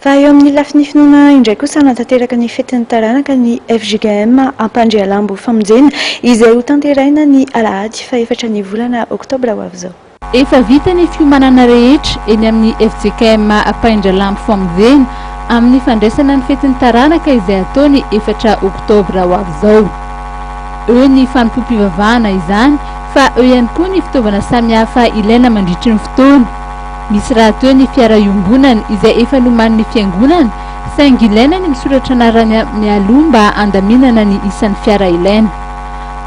Fa eo amin'ny lafiny finoana indray kosa natanteraka ny fetin'ny taranaka ny FJKM Ampandrialambo Famonjena izay ho tanteraina ny alahady fa 4 ny volana oktobra ho avy zao. Efa vita ny fiomanana rehetra eny amin'ny FJKM Ampandrialambo Famonjena amin'ny fandraisana ny fetin'ny taranaka izay ataony 4 oktobra ho avy zao. Eo ny fanompoam-pivavahana izany fa eo ihany koa ny fitaovana samihafa ilaina mandritra ny fotoana. Misy raha toy ny fiara iombonana izay efa noman'ny fiangonana saingy ilaina ny misoratra anarany mialoha mba andaminana ny isan'ny fiara ilaina.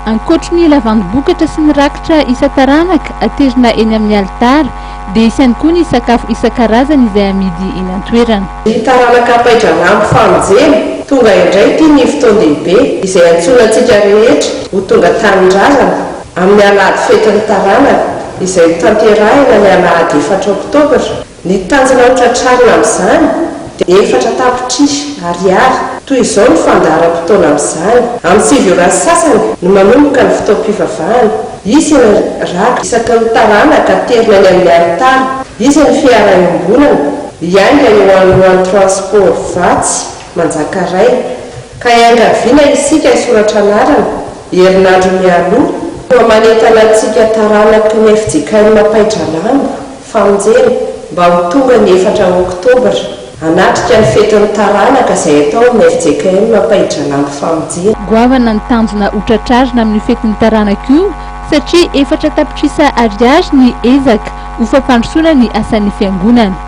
Ankoatra ny lavandobokatra sy ny rakitra isa-taranaka aterina eny amin'ny alitara dia isany koa ny sakafo isan-karazany izay amidy eny an-toerana. Ny taranaka Ampandrialambo Famonjena tonga indray ity ny fotoan-dehibe izay antsonantsika rehetra ho tonga tanindrazana amin'ny alahady fetin'ny taranaka izay tanterahina ny alahady 4 oktobra. Ny tanjona ho tratrarina amin'izany dia 4 tapitrisa ariary. Toy izao ny fandaharam-potoana amin'izany. Amin'ny 7 ora sasany no manomboka ny fotoam-pivavahana. Izy ny raka isaky ny taranaka aterina ny amin'ny alitara. Izy ny fiara iombonana ianga eo amin'ny transport vatsy manjakaray ka iangaviana isika isoratra anarana herinandro mialoha manentana antsika taranaka ny FJKM Ampandrialambo Famonjena mba ho tonga ny 4 oktobra anatrika ny fetin'ny taranaka izay atao ny FJKM Ampandrialambo Famonjena. Goavana ny tanjona ho tratrarina amin'ny fetin'ny taranaka io satria 4 tapitrisa ariary ny ezaka ho fampandrosoana ny asan'ny fiangonana.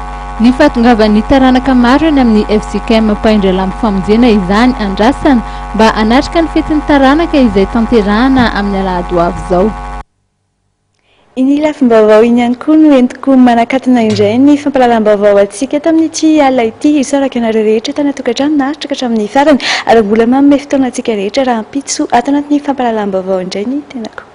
Ny fahatongavan'ny taranaka maro eny amin'ny FJKM Ampandrialambo Famonjena izany andrasana mba anatrika ny fetin'ny taranaka izay tanterahana amin'ny alahady ho avy zao. Iny lafim-baovao iny ihany koa no entiko manakatona indray ny fampalalam-baovao antsika tamin'ity alina ity isaraka ianareo rehetra tany atokantrano na hatrika hatramin'ny farany ary mbola manome fotoana antsika rehetra raha ampitso ato anatin'ny fampalalam-baovao indray ny tenako.